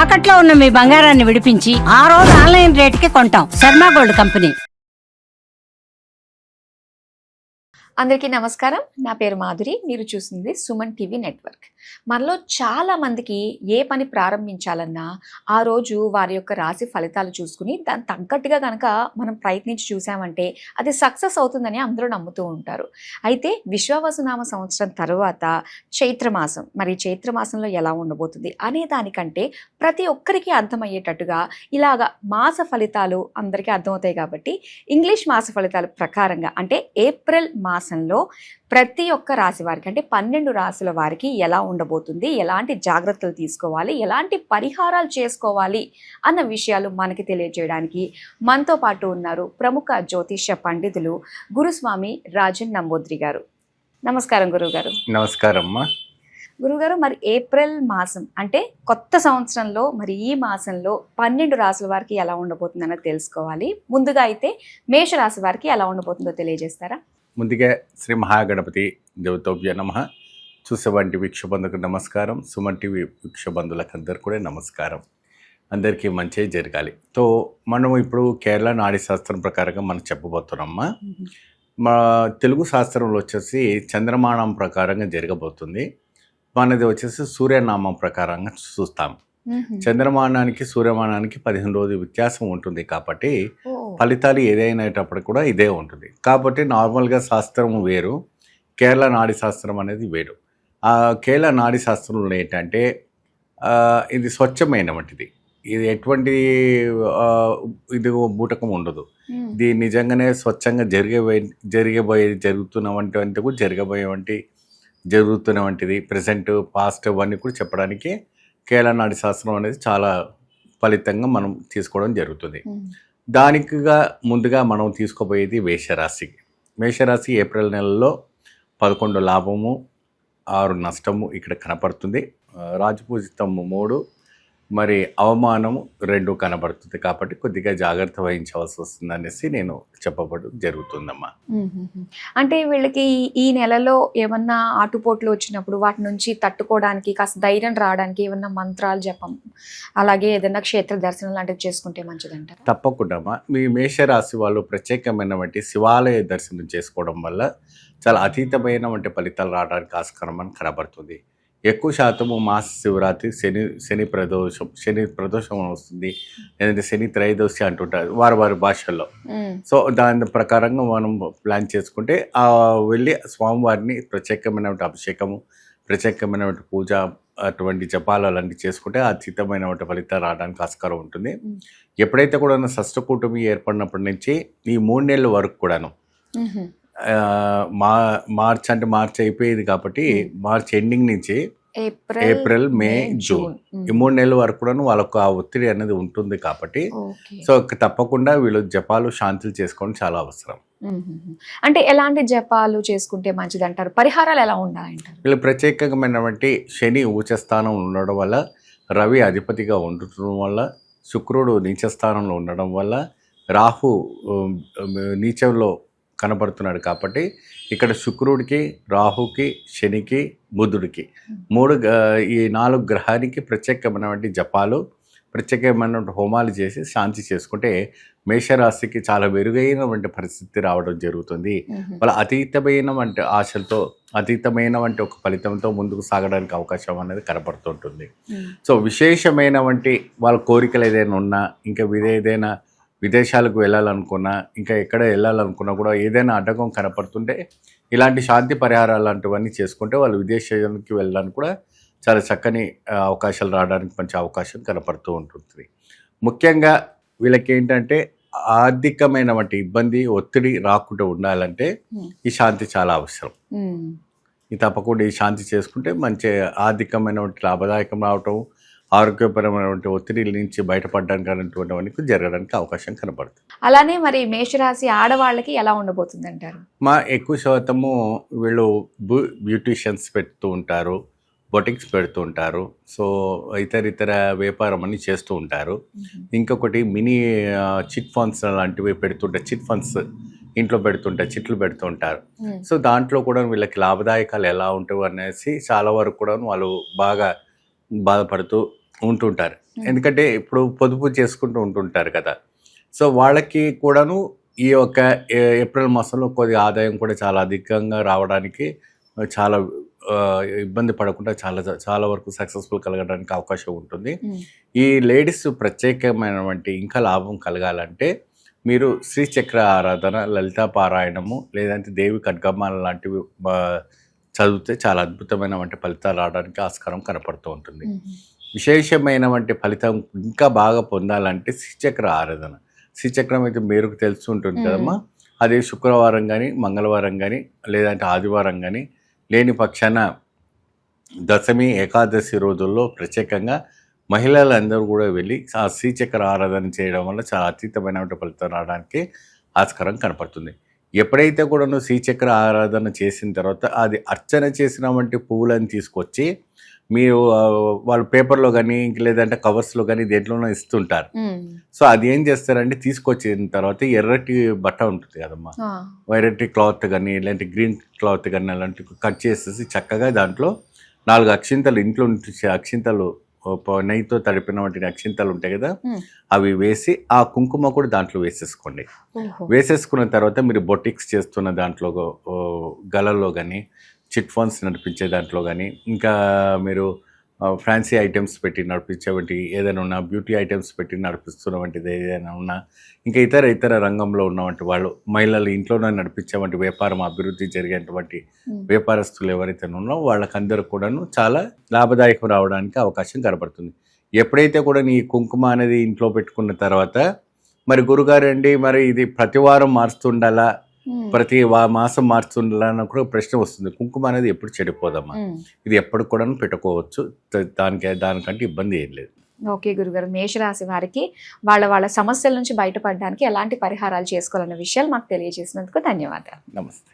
తాకట్లో ఉన్న మీ బంగారాన్ని విడిపించి ఆ రోజు ఆన్లైన్ రేటుకి కొంటాం. Sharma gold company. అందరికీ నమస్కారం. నా పేరు మాధురి. మీరు చూస్తుంది సుమన్ టీవీ నెట్వర్క్. మనలో చాలా మందికి ఏ పని ప్రారంభించాలన్నా ఆ రోజు వారి యొక్క రాశి ఫలితాలు చూసుకుని దానికి తగ్గట్టుగా కనుక మనం ప్రయత్నించి చూసామంటే అది సక్సెస్ అవుతుందని అందరూ నమ్ముతూ ఉంటారు. అయితే విశ్వావసునామ సంవత్సరం తర్వాత చైత్రమాసం, మరి చైత్రమాసంలో ఎలా ఉండబోతుంది అనే దానికంటే ప్రతి ఒక్కరికి అర్థమయ్యేటట్టుగా ఇలాగా మాస ఫలితాలు అందరికీ అర్థమవుతాయి కాబట్టి ఇంగ్లీష్ మాస ఫలితాల ప్రకారంగా అంటే ఏప్రిల్ మాసంలో ప్రతి ఒక్క రాశి వారికి అంటే 12 రాశుల వారికి ఎలా ఉండబోతుంది, ఎలాంటి జాగ్రత్తలు తీసుకోవాలి, ఎలాంటి పరిహారాలు చేసుకోవాలి అన్న విషయాలు మనకి తెలియజేయడానికి మనతో పాటు ఉన్నారు ప్రముఖ జ్యోతిష్య పండితులు గురుస్వామి రాజన్ నంబూద్రి గారు. నమస్కారం గురువుగారు. నమస్కారం అమ్మా. గురుగారు, మరి ఏప్రిల్ మాసం అంటే కొత్త సంవత్సరంలో మరి ఈ మాసంలో 12 రాశుల వారికి ఎలా ఉండబోతుందన్నో తెలుసుకోవాలి. ముందుగా అయితే మేషరాశి వారికి ఎలా ఉండబోతుందో తెలియజేస్తారా? ముందుగా శ్రీ మహాగణపతి దేవతోభ్య నమః. చూసేవంటి వీక్షబంధుకు నమస్కారం. సుమన్ టీవీ వీక్షబంధులకు అందరికీ కూడా నమస్కారం. అందరికీ మంచి జరగాలి. సో మనం ఇప్పుడు కేరళ నాడీ శాస్త్రం ప్రకారంగా మనం చెప్పబోతున్నామ్మా. మా తెలుగు శాస్త్రంలో వచ్చేసి చంద్రమానం ప్రకారంగా జరగబోతుంది. మనది వచ్చేసి సూర్యనామం ప్రకారంగా చూస్తాం. చంద్రమానానికి సూర్యమానానికి 15 రోజుల వ్యత్యాసం ఉంటుంది కాబట్టి ఫలితాలు ఏదైనప్పుడు కూడా ఇదే ఉంటుంది. కాబట్టి నార్మల్గా శాస్త్రం వేరు, కేరళ నాడీ శాస్త్రం అనేది వేరు. ఆ కేరళ నాడీ శాస్త్రంలో ఏంటంటే ఇది స్వచ్ఛమైనటువంటిది. ఇది ఎటువంటి ఇది బూటకం ఉండదు. ఇది నిజంగానే స్వచ్ఛంగా జరుగుతున్నటువంటిది ప్రజెంట్ పాస్ట్ అవన్నీ కూడా చెప్పడానికి కేరళ నాడీ శాస్త్రం అనేది చాలా ఫలితంగా మనం తీసుకోవడం జరుగుతుంది. దానికిగా ముందుగా మనం తీసుకోబోయేది మేషరాశి. మేషరాశి ఏప్రిల్ నెలలో 11 లాభము 6 నష్టము ఇక్కడ కనపడుతుంది. రాజపూజితము 3 మరి అవమానము 2 కనబడుతుంది. కాబట్టి కొద్దిగా జాగ్రత్త వహించవలసి వస్తుంది అనేసి నేను చెప్పబడు జరుగుతుందమ్మా. అంటే వీళ్ళకి ఈ నెలలో ఏమన్నా ఆటుపోట్లు వచ్చినప్పుడు వాటి నుంచి తట్టుకోవడానికి కాస్త ధైర్యం రావడానికి ఏమన్నా మంత్రాలు జపం అలాగే ఏదైనా క్షేత్ర దర్శనం లాంటివి చేసుకుంటే మంచిదంటారు? తప్పకుండా మీ మేషరాశి వాళ్ళు ప్రత్యేకమైనటువంటి శివాలయ దర్శనం చేసుకోవడం వల్ల చాలా అతీతమైనటువంటి ఫలితాలు రావడానికి ఆస్కారం అని కనబడుతుంది. ఎక్కువ శాతము మాస శివరాత్రి శని ప్రదోషం వస్తుంది, లేదంటే శని త్రయోదశి అంటుంటారు వారి భాషల్లో. సో దాని ప్రకారంగా మనం ప్లాన్ చేసుకుంటే వెళ్ళి స్వామివారిని ప్రత్యేకమైనటువంటి అభిషేకము, ప్రత్యేకమైనటువంటి పూజ, అటువంటి జపాలు అలాంటివి చేసుకుంటే అతీతమైనటువంటి ఫలితాలు రావడానికి ఆస్కారం ఉంటుంది. ఎప్పుడైతే కూడా షష్ఠకూటమి ఏర్పడినప్పటి నుంచి ఈ 3 నెలల వరకు కూడాను మార్చ్ అయిపోయేది కాబట్టి మార్చ్ ఎండింగ్ నుంచి ఏప్రిల్ మే జూన్ ఈ 3 నెలల వరకు కూడా వాళ్ళకు ఆ ఒత్తిడి అనేది ఉంటుంది కాబట్టి సో తప్పకుండా వీళ్ళు జపాలు శాంతులు చేసుకోవడం చాలా అవసరం. అంటే ఎలాంటి జపాలు చేసుకుంటే మంచిది అంటారు? పరిహారాలు ఎలా ఉండాలంటారు? వీళ్ళు ప్రత్యేకమైనటువంటి శని ఉచ్చస్థానం ఉండడం వల్ల, రవి అధిపతిగా ఉండటం వల్ల, శుక్రుడు నీచస్థానంలో ఉండడం వల్ల, రాహు నీచంలో కనబడుతున్నాడు కాబట్టి ఇక్కడ శుక్రుడికి, రాహుకి, శనికి, బుధుడికి ఈ 4 గ్రహానికి ప్రత్యేకమైనటువంటి జపాలు, ప్రత్యేకమైనటువంటి హోమాలు చేసి శాంతి చేసుకుంటే మేషరాశికి చాలా మెరుగైనటువంటి పరిస్థితి రావడం జరుగుతుంది. వాళ్ళ అతీతమైనటువంటి ఆశలతో, అతీతమైనటువంటి ఒక ఫలితంతో ముందుకు సాగడానికి అవకాశం అనేది కనపడుతుంటుంది. సో విశేషమైనటువంటి వాళ్ళ కోరికలు ఏదైనా ఉన్నా, ఇంకా ఏదైనా విదేశాలకు వెళ్ళాలనుకున్నా, ఇంకా ఎక్కడ వెళ్ళాలనుకున్నా కూడా ఏదైనా అడ్డకం కనపడుతుంటే ఇలాంటి శాంతి పరిహారాలు లాంటివన్నీ చేసుకుంటే వాళ్ళు విదేశానికి వెళ్ళడానికి కూడా చాలా చక్కని అవకాశాలు రావడానికి మంచి అవకాశం కనపడుతూ ఉంటుంది. ముఖ్యంగా వీళ్ళకి ఏంటంటే ఆర్థికమైనటువంటి ఇబ్బంది, ఒత్తిడి రాకుండా ఉండాలంటే ఈ శాంతి చాలా అవసరం. ఈ తప్పకుండా ఈ శాంతి చేసుకుంటే మంచి ఆర్థికమైనటువంటి లాభదాయకం రావటం, ఆరోగ్యపరమైనటువంటి ఒత్తిడి నుంచి బయటపడడానికి అనేటువంటివన్నీ జరగడానికి అవకాశం కనపడుతుంది. అలానే మరి మేషరాశి ఆడవాళ్ళకి ఎలా ఉండబోతుంది అంటారు? ఎక్కువ శాతము వీళ్ళు బ్యూటీషియన్స్ పెడుతూ ఉంటారు, బొటిక్స్ పెడుతూ ఉంటారు. సో ఇతర వ్యాపారం అని చేస్తూ ఉంటారు. ఇంకొకటి మినీ చిట్ ఫండ్స్ లాంటివి పెడుతుంటారు. చిట్ ఫండ్స్ ఇంట్లో చిట్లు పెడుతూ ఉంటారు. సో దాంట్లో కూడా వీళ్ళకి లాభదాయకాలు ఎలా ఉంటాయి అనేసి చాలా వరకు కూడా వాళ్ళు బాగా బాధపడుతూ ఉంటుంటారు. ఎందుకంటే ఇప్పుడు పొదుపు చేసుకుంటూ ఉంటుంటారు కదా. సో వాళ్ళకి కూడాను ఈ యొక్క ఏప్రిల్ మాసంలో కొద్దిగా ఆదాయం కూడా చాలా అధికంగా రావడానికి చాలా ఇబ్బంది పడకుండా చాలా వరకు సక్సెస్ఫుల్ కలగడానికి అవకాశం ఉంటుంది. ఈ లేడీస్ ప్రత్యేకమైనటువంటి ఇంకా లాభం కలగాలంటే మీరు శ్రీచక్ర ఆరాధన, లలితా పారాయణము, లేదంటే దేవి ఖడ్గమాల లాంటివి చదివితే చాలా అద్భుతమైనటువంటి ఫలితాలు రావడానికి ఆస్కారం కనపడుతూ ఉంటుంది. విశేషమైనటువంటి ఫలితం ఇంకా బాగా పొందాలంటే శ్రీచక్ర ఆరాధన. శ్రీచక్రం అయితే మేరకు తెలుసు ఉంటుంది కదమ్మా. అది శుక్రవారం కానీ, మంగళవారం కానీ, లేదంటే ఆదివారం కానీ, లేని పక్షాన దశమి, ఏకాదశి రోజుల్లో ప్రత్యేకంగా మహిళలందరూ కూడా వెళ్ళి ఆ శ్రీచక్ర ఆరాధన చేయడం వల్ల చాలా అతీతమైనటువంటి ఫలితం రావడానికి ఆస్కారం కనపడుతుంది. ఎప్పుడైతే కూడా నువ్వు శ్రీచక్ర ఆరాధన చేసిన తర్వాత అది అర్చన చేసిన వంటి పువ్వులను తీసుకొచ్చి మీరు వాళ్ళు పేపర్లో కానీ లేదంటే కవర్స్లో కానీ దేంట్లోనో ఇస్తుంటారు. సో అది ఏం చేస్తారంటే తీసుకొచ్చిన తర్వాత ఎర్రటి బట్ట ఉంటుంది కదమ్మా, ఎర్రటి క్లాత్ కానీ లేదంటే గ్రీన్ క్లాత్ కానీ అలాంటివి కట్ చేసేసి చక్కగా దాంట్లో 4 అక్షింతలు, ఇంట్లో అక్షింతలు నెయ్యితో తడిపిన వంటి అక్షింతలు ఉంటాయి కదా, అవి వేసి ఆ కుంకుమ కూడా దాంట్లో వేసేసుకోండి. వేసేసుకున్న తర్వాత మీరు బొటిక్స్ చేస్తున్న దాంట్లో గలలో కానీ, చిట్ ఫండ్స్ నడిపించే దాంట్లో కానీ, ఇంకా మీరు ఫ్యాన్సీ ఐటమ్స్ పెట్టి నడిపించేవంటి ఏదైనా ఉన్నా, బ్యూటీ ఐటమ్స్ పెట్టి నడిపిస్తున్నటువంటిది ఏదైనా ఉన్నా, ఇంకా ఇతర రంగంలో ఉన్నటువంటి వాళ్ళు మహిళలు ఇంట్లోనే నడిపించేవంటి వ్యాపారం అభివృద్ధి జరిగేటువంటి వ్యాపారస్తులు ఎవరైతే ఉన్నారో వాళ్ళకందరూ కూడాను చాలా లాభదాయకం రావడానికి అవకాశం కనపడుతుంది. ఎప్పుడైతే కూడా నీ కుంకుమ అనేది ఇంట్లో పెట్టుకున్న తర్వాత మరి గురుగారు అండి మరి ఇది ప్రతి వారం మారుస్తుండాలా, ప్రతి మాసం మార్చుండాలా అని కూడా ప్రశ్న వస్తుంది. కుంకుమ అనేది ఎప్పుడు చెడిపోదమ్మా, ఇది ఎప్పుడు కూడా పెట్టుకోవచ్చు, దానికంటే ఇబ్బంది ఏం లేదు. ఓకే గురుగారు, మేషరాశి వారికి వాళ్ళ సమస్యల నుంచి బయటపడడానికి ఎలాంటి పరిహారాలు చేసుకోవాలన్న విషయాలు మాకు తెలియజేసినందుకు ధన్యవాదాలు. నమస్తే.